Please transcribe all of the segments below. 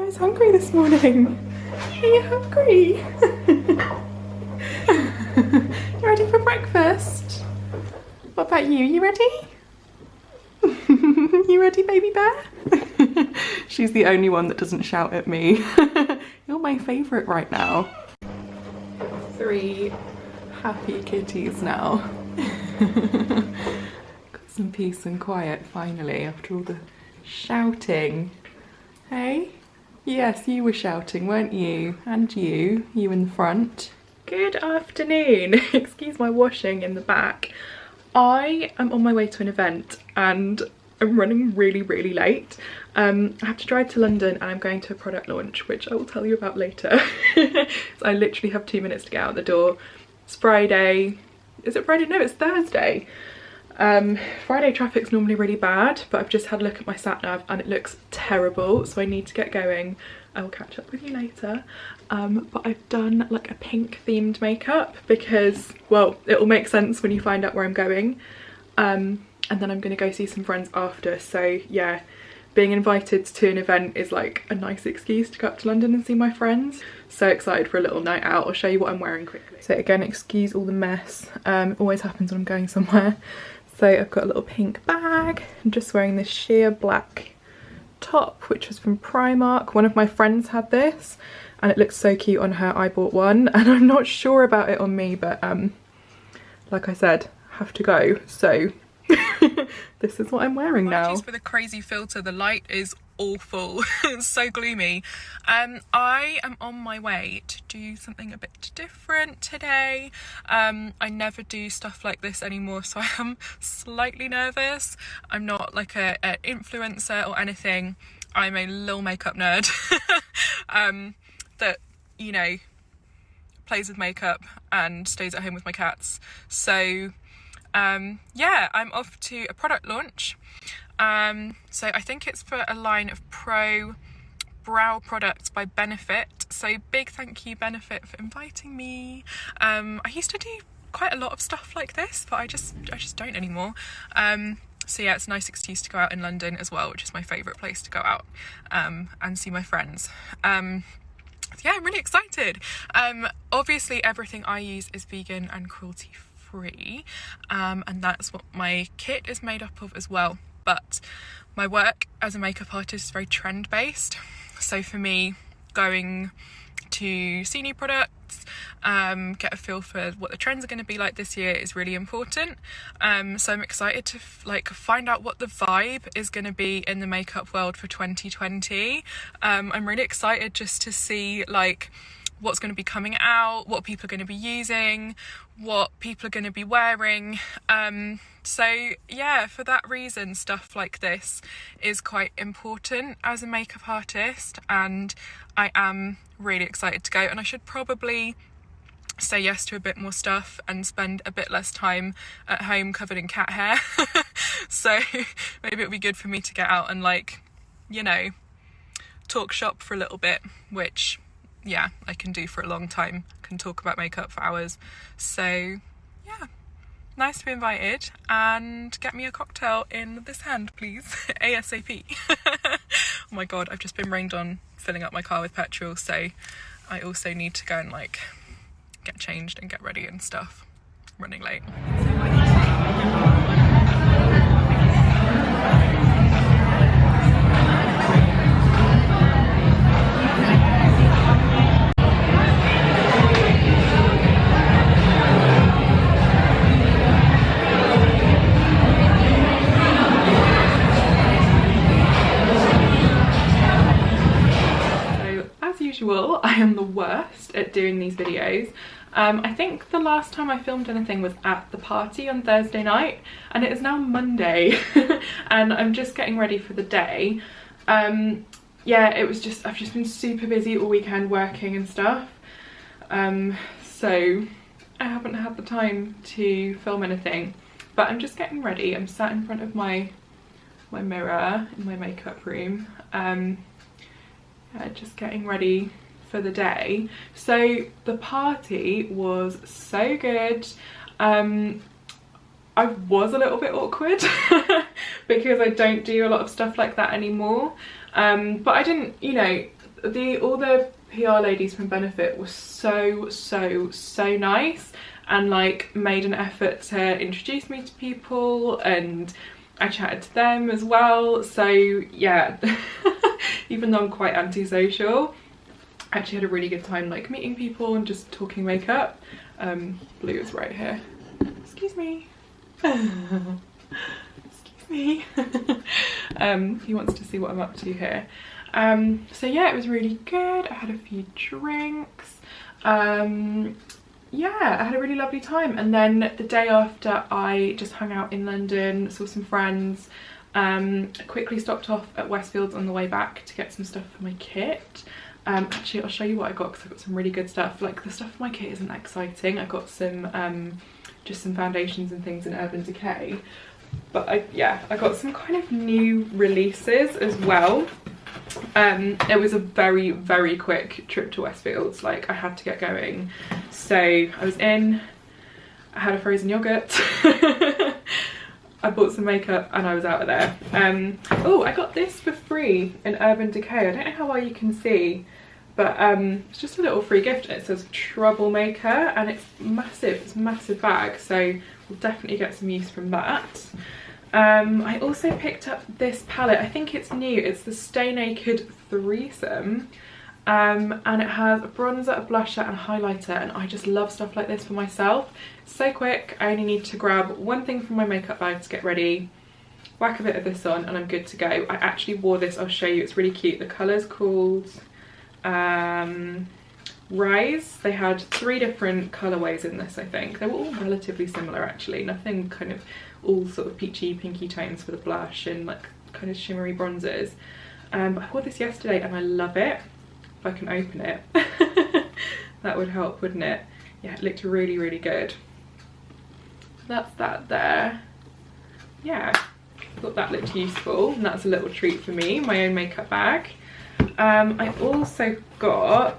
guys hungry this morning? Are you hungry? You ready for breakfast? What about you? You ready? You ready, baby bear? She's the only one that doesn't shout at me. You're my favourite right now. 3 happy kitties now. Got some peace and quiet finally after all the shouting. Hey? Yes, you were shouting, weren't you? And you in the front. Good afternoon. Excuse my washing in the back. I am on my way to an event and I'm running really late. I have to drive to London and I'm going to a product launch, which I will tell you about later. So I literally have 2 minutes to get out the door. It's Friday. Is it Friday? No, it's Thursday. Friday traffic's normally really bad, but I've just had a look at my sat nav and it looks terrible, so I need to get going. I will catch up with you later. But I've done like a pink themed makeup because, well, it will make sense when you find out where I'm going. And then I'm gonna go see some friends after, so yeah, being invited to an event is like a nice excuse to go up to London and see my friends. So excited for a little night out. I'll show you what I'm wearing quickly. So again, excuse all the mess. It always happens when I'm going somewhere. So I've got a little pink bag. I'm just wearing this sheer black top, which was from Primark. One of my friends had this and it looks so cute on her. I bought one and I'm not sure about it on me, but like I said, have to go. So this is what I'm wearing now. Apologies for the crazy filter, the light is awful. It's so gloomy. I am on my way to do something a bit different today. I never do stuff like this anymore, so I am slightly nervous. I'm not like an influencer or anything. I'm a little makeup nerd that, you know, plays with makeup and stays at home with my cats. So yeah, I'm off to a product launch. So I think it's for a line of pro brow products by Benefit. So big thank you Benefit for inviting me. I used to do quite a lot of stuff like this, but I just don't anymore. So yeah, it's a nice excuse to go out in London as well, which is my favourite place to go out and see my friends. Yeah, I'm really excited. Obviously everything I use is vegan and cruelty free, and that's what my kit is made up of as well. But my work as a makeup artist is very trend based, so for me, going to see new products, get a feel for what the trends are going to be like this year is really important. So I'm excited to like find out what the vibe is going to be in the makeup world for 2020. I'm really excited just to see like what's going to be coming out, what people are going to be using, what people are going to be wearing. So yeah, for that reason, stuff like this is quite important as a makeup artist, and I am really excited to go. And I should probably say yes to a bit more stuff and spend a bit less time at home covered in cat hair. So maybe it'll be good for me to get out and, like, you know, talk shop for a little bit, which yeah, I can do for a long time. I can talk about makeup for hours. So yeah, nice to be invited, and get me a cocktail in this hand please. ASAP. Oh my god, I've just been rained on filling up my car with petrol, so I also need to go and like get changed and get ready and stuff. I'm running late. I am the worst at doing these videos. I think the last time I filmed anything was at the party on Thursday night, and it is now Monday and I'm just getting ready for the day. Yeah, I've just been super busy all weekend working and stuff, so I haven't had the time to film anything, but I'm just getting ready. I'm sat in front of my mirror in my makeup room, just getting ready for the day. So the party was so good. I was a little bit awkward because I don't do a lot of stuff like that anymore, but I didn't, you know, all the PR ladies from Benefit were so nice, and like made an effort to introduce me to people, and I chatted to them as well. So yeah, even though I'm quite antisocial, I actually had a really good time like meeting people and just talking makeup. Blue is right here. Excuse me. Excuse me. He wants to see what I'm up to here. So yeah, it was really good. I had a few drinks. Yeah, I had a really lovely time. And then the day after, I just hung out in London, saw some friends. Quickly stopped off at Westfields on the way back to get some stuff for my kit. Actually, I'll show you what I got because I got some really good stuff. Like, the stuff for my kit isn't that exciting. I got some just some foundations and things in Urban Decay. But I got some kind of new releases as well. It was a very quick trip to Westfields, like I had to get going. So I was in, I had a frozen yogurt, I bought some makeup and I was out of there. Oh, I got this for free in Urban Decay. I don't know how well you can see, but it's just a little free gift. It says Troublemaker and it's massive, it's a massive bag, so we'll definitely get some use from that. I also picked up this palette. I think it's new. It's the Stay Naked Threesome, and it has a bronzer, a blusher and a highlighter, and I just love stuff like this for myself. It's so quick. I only need to grab one thing from my makeup bag to get ready, whack a bit of this on and I'm good to go. I actually wore this, I'll show you, it's really cute. The colour's called Rise. They had 3 different colourways in this, I think. They were all relatively similar actually, nothing kind of, all sort of peachy pinky tones for the blush and like kind of shimmery bronzers. But I wore this yesterday and I love it. If I can open it, that would help, wouldn't it? Yeah, it looked really good. That's that there. Yeah, I thought that looked useful, and that's a little treat for me, my own makeup bag. I also got,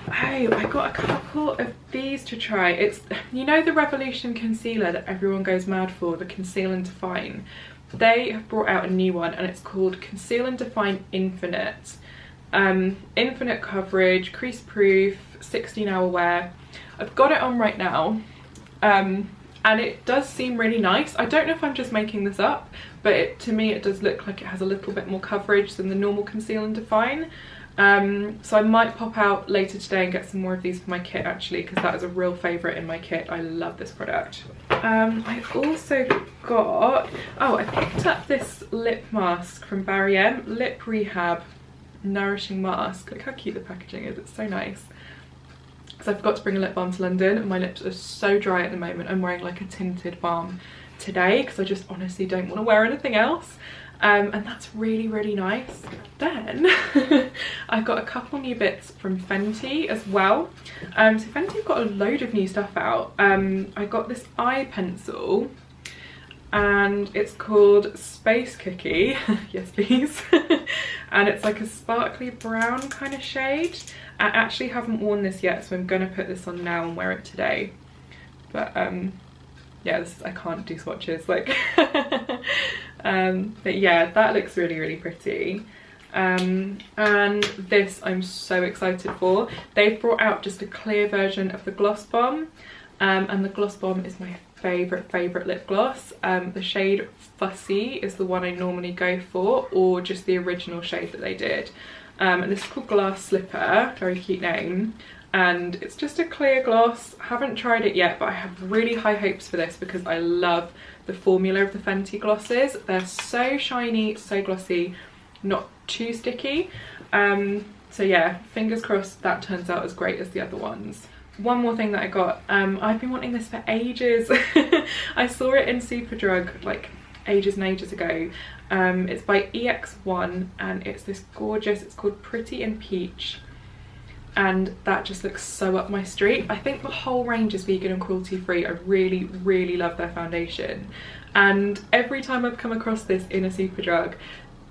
I got a couple of these to try. It's, you know, the Revolution concealer that everyone goes mad for, the Conceal and Define. They have brought out a new one and it's called Conceal and Define Infinite. Infinite coverage, crease proof, 16-hour wear. I've got it on right now, and it does seem really nice. I don't know if I'm just making this up, but to me it does look like it has a little bit more coverage than the normal Conceal and Define. So I might pop out later today and get some more of these for my kit actually, because that is a real favourite in my kit. I love this product. I also got, oh, I picked up this lip mask from Barry M, Lip Rehab Nourishing Mask. Look how cute the packaging is, it's so nice. Because I forgot to bring a lip balm to London and my lips are so dry at the moment. I'm wearing like a tinted balm today because I just honestly don't want to wear anything else. And that's really nice. Then I've got a couple new bits from Fenty as well. So Fenty've got a load of new stuff out. I got this eye pencil and it's called Space Cookie. Yes please. And it's like a sparkly brown kind of shade. I actually haven't worn this yet, so I'm gonna put this on now and wear it today. But yeah, this is, I can't do swatches, like but yeah, that looks really pretty. And this I'm so excited for. They've brought out just a clear version of the Gloss Bomb, and the Gloss Bomb is my favourite lip gloss. The shade Fussy is the one I normally go for, or just the original shade that they did. And this is called Glass Slipper, very cute name. And it's just a clear gloss. I haven't tried it yet, but I have really high hopes for this because I love the formula of the Fenty glosses. They're so shiny, so glossy, not too sticky. So yeah, fingers crossed that turns out as great as the other ones. One more thing that I got, I've been wanting this for ages. I saw it in Superdrug like ages and ages ago. It's by EX1 and it's this gorgeous, it's called Pretty in Peach. And that just looks so up my street. I think the whole range is vegan and cruelty free. I really love their foundation. And every time I've come across this in a Superdrug,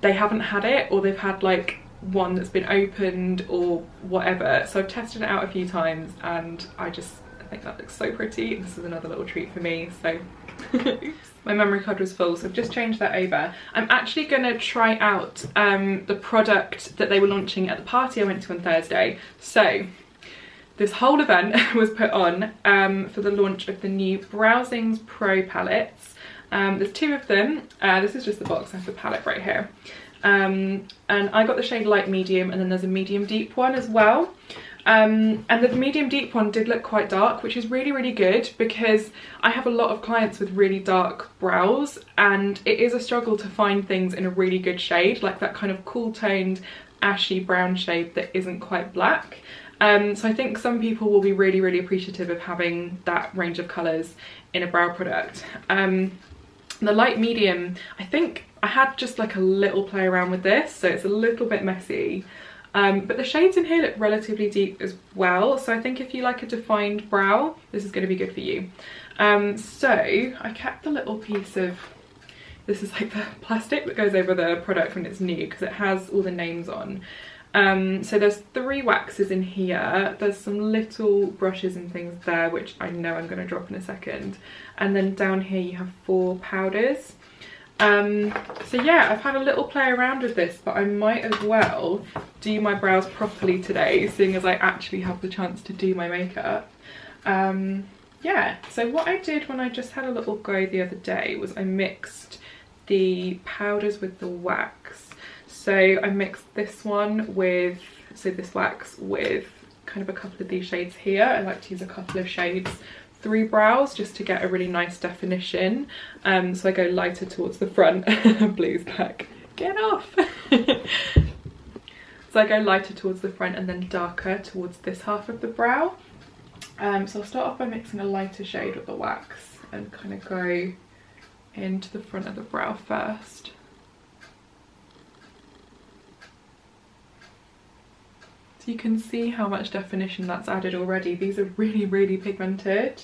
they haven't had it, or they've had like one that's been opened or whatever. So I've tested it out a few times and I think that looks so pretty. This is another little treat for me, so oops. my memory card was full, so I've just changed that over. I'm actually going to try out the product that they were launching at the party I went to on Thursday. So this whole event was put on for the launch of the new Brow Zings Pro Palettes. There's 2 of them. This is just the box. I have the palette right here. And I got the shade light medium, and then there's a medium deep one as well. And the medium deep one did look quite dark, which is really good, because I have a lot of clients with really dark brows, and it is a struggle to find things in a really good shade, like that kind of cool toned ashy brown shade that isn't quite black. So I think some people will be really appreciative of having that range of colours in a brow product. The light medium, I think I had just like a little play around with this, so it's a little bit messy. But the shades in here look relatively deep as well, so I think if you like a defined brow, this is going to be good for you. So I kept the little piece of, this is like the plastic that goes over the product when it's new, because it has all the names on. So there's 3 waxes in here, there's some little brushes and things there, which I know I'm going to drop in a second, and then down here you have 4 powders. So yeah, I've had a little play around with this, but I might as well do my brows properly today, seeing as I actually have the chance to do my makeup. Yeah, so what I did when I just had a little go the other day was I mixed the powders with the wax. So I mixed this one with, so this wax with kind of a couple of these shades here. I like to use a couple of shades through brows just to get a really nice definition. So I go lighter towards the front. Blue's back. Get off! So I go lighter towards the front and then darker towards this half of the brow. So I'll start off by mixing a lighter shade with the wax and kind of go into the front of the brow first. So you can see how much definition that's added already. These are really pigmented.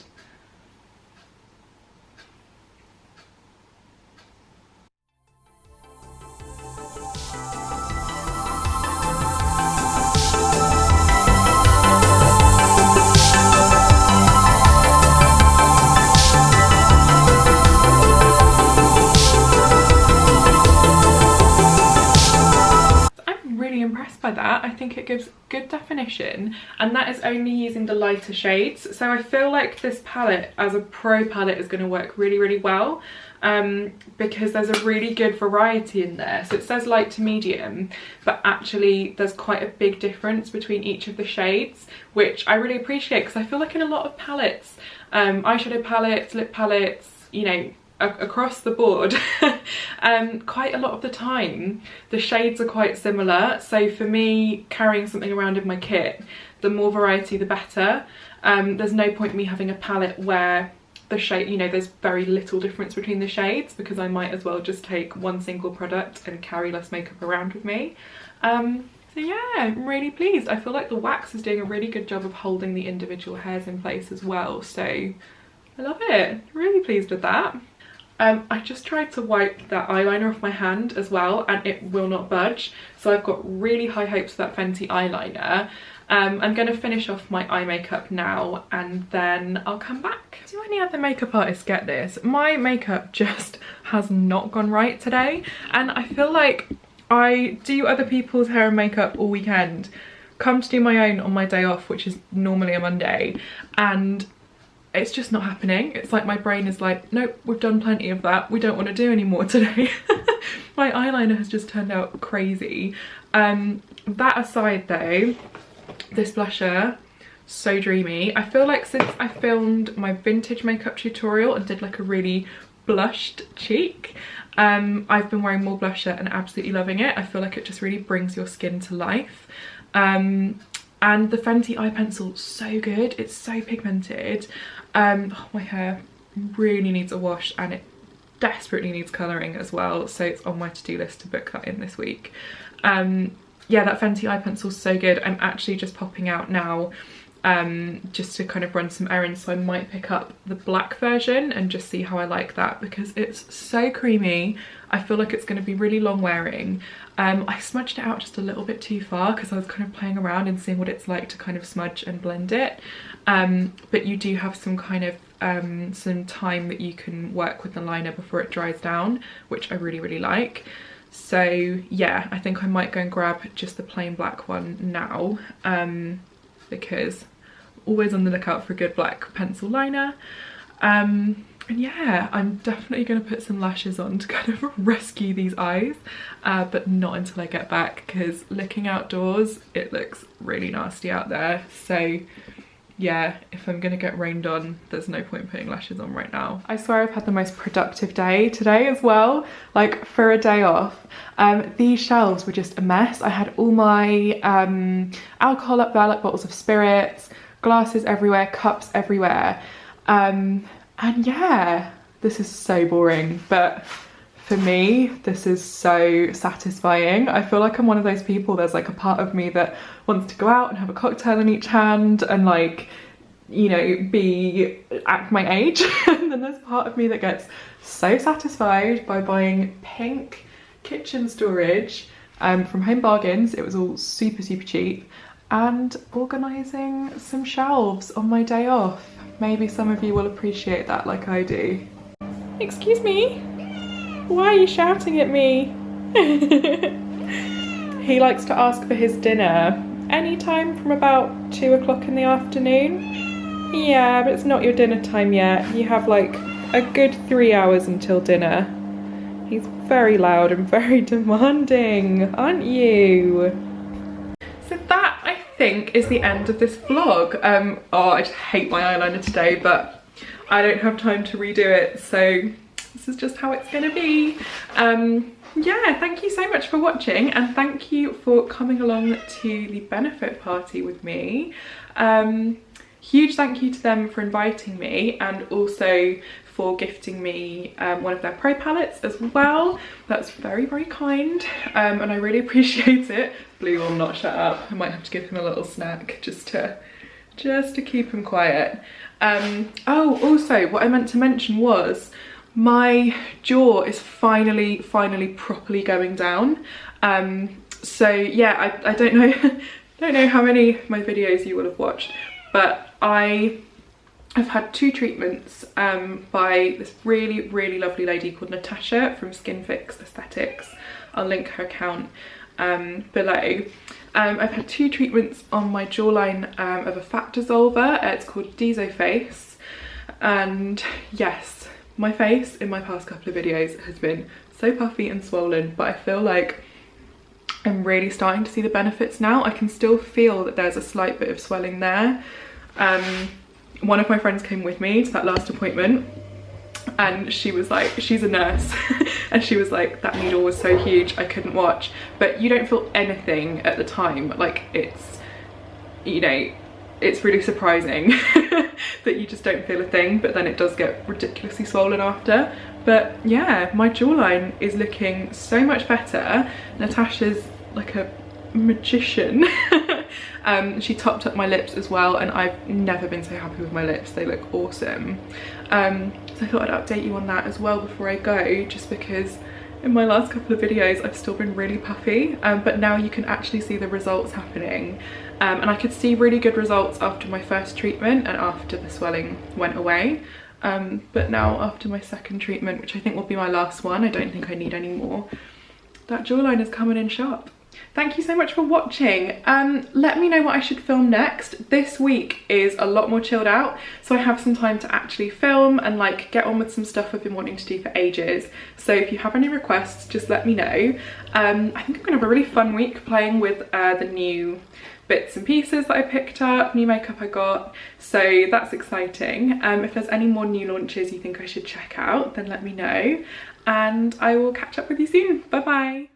That I think it gives good definition, and that is only using the lighter shades. So I feel like this palette as a pro palette is going to work really well, because there's a really good variety in there. So it says light to medium, but actually there's quite a big difference between each of the shades, which I really appreciate, because I feel like in a lot of palettes, eyeshadow palettes, lip palettes, you know, across the board, quite a lot of the time the shades are quite similar. So for me, carrying something around in my kit, the more variety the better. There's no point me having a palette where the shade, you know, there's very little difference between the shades, because I might as well just take one single product and carry less makeup around with me. So yeah, I'm really pleased. I feel like the wax is doing a really good job of holding the individual hairs in place as well, so I love it. Really pleased with that. I just tried to wipe that eyeliner off my hand as well, and it will not budge. So I've got really high hopes for that Fenty eyeliner. I'm going to finish off my eye makeup now, and then I'll come back. Do any other makeup artists get this? My makeup just has not gone right today, and I feel like I do other people's hair and makeup all weekend, come to do my own on my day off, which is normally a Monday, and it's just not happening. It's like my brain is like, nope, we've done plenty of that, we don't want to do any more today. My eyeliner has just turned out crazy. That aside though, this blusher, so dreamy. I feel like since I filmed my vintage makeup tutorial and did like a really blushed cheek, I've been wearing more blusher and absolutely loving it. I feel like it just really brings your skin to life. And the Fenty eye pencil, so good. It's so pigmented. Oh, my hair really needs a wash, and it desperately needs colouring as well, so it's on my to-do list to book that in this week. Yeah, that Fenty eye pencil is so good. I'm actually just popping out now just to kind of run some errands, so I might pick up the black version and just see how I like that, because it's so creamy. I feel like it's going to be really long wearing. I smudged it out just a little bit too far because I was kind of playing around and seeing what it's like to kind of smudge and blend it. But you do have some kind of some time that you can work with the liner before it dries down, which I really like. So yeah, I think I might go and grab just the plain black one now, because I'm always on the lookout for a good black pencil liner. And yeah, I'm definitely going to put some lashes on to kind of rescue these eyes, but not until I get back, because looking outdoors, it looks really nasty out there. So yeah, if I'm gonna get rained on, there's no point putting lashes on right now. I swear I've had the most productive day today as well, like for a day off. These shelves were just a mess. I had all my alcohol up there, like bottles of spirits, glasses everywhere, cups everywhere. And yeah, this is so boring, but for me, this is so satisfying. I feel like I'm one of those people, there's like a part of me that wants to go out and have a cocktail in each hand and like, you know, act my age. And then there's part of me that gets so satisfied by buying pink kitchen storage from Home Bargains. It was all super cheap, and organising some shelves on my day off. Maybe some of you will appreciate that like I do. Excuse me? Why are you shouting at me? He likes to ask for his dinner anytime from about 2 o'clock in the afternoon. Yeah, but it's not your dinner time yet. You have like a good 3 hours until dinner. He's very loud and very demanding, aren't you? So that, I think, is the end of this vlog. Oh, I just hate my eyeliner today, but I don't have time to redo it, so this is just how it's gonna be. Yeah, thank you so much for watching, and thank you for coming along to the benefit party with me. Huge thank you to them for inviting me, and also for gifting me one of their pro palettes as well. That's very kind, and I really appreciate it. Blue will not shut up. I might have to give him a little snack just to keep him quiet. Oh, also what I meant to mention was my jaw is finally properly going down. So yeah, I don't know don't know how many of my videos you will have watched, but I have had 2 treatments by this really lovely lady called Natasha from Skin Fix Aesthetics. I'll link her account below. I've had 2 treatments on my jawline of a fat dissolver. It's called Face, and yes, my face in my past couple of videos has been so puffy and swollen, but I feel like I'm really starting to see the benefits now. I can still feel that there's a slight bit of swelling there. One of my friends came with me to that last appointment, and she was like, she's a nurse, and she was like, that needle was so huge I couldn't watch. But you don't feel anything at the time. Like, it's, you know, it's really surprising that you just don't feel a thing, but then it does get ridiculously swollen after. But yeah, my jawline is looking so much better. Natasha's like a magician. She topped up my lips as well, and I've never been so happy with my lips. They look awesome. So I thought I'd update you on that as well before I go, just because in my last couple of videos I've still been really puffy, but now you can actually see the results happening. And I could see really good results after my first treatment and after the swelling went away. But now after my second treatment, which I think will be my last one, I don't think I need any more, that jawline is coming in sharp. Thank you so much for watching. Let me know what I should film next. This week is a lot more chilled out, so I have some time to actually film and like get on with some stuff I've been wanting to do for ages. So if you have any requests, just let me know. I think I'm gonna have a really fun week playing with the new bits and pieces that I picked up, new makeup I got, so that's exciting. If there's any more new launches you think I should check out, then let me know, and I will catch up with you soon. Bye bye.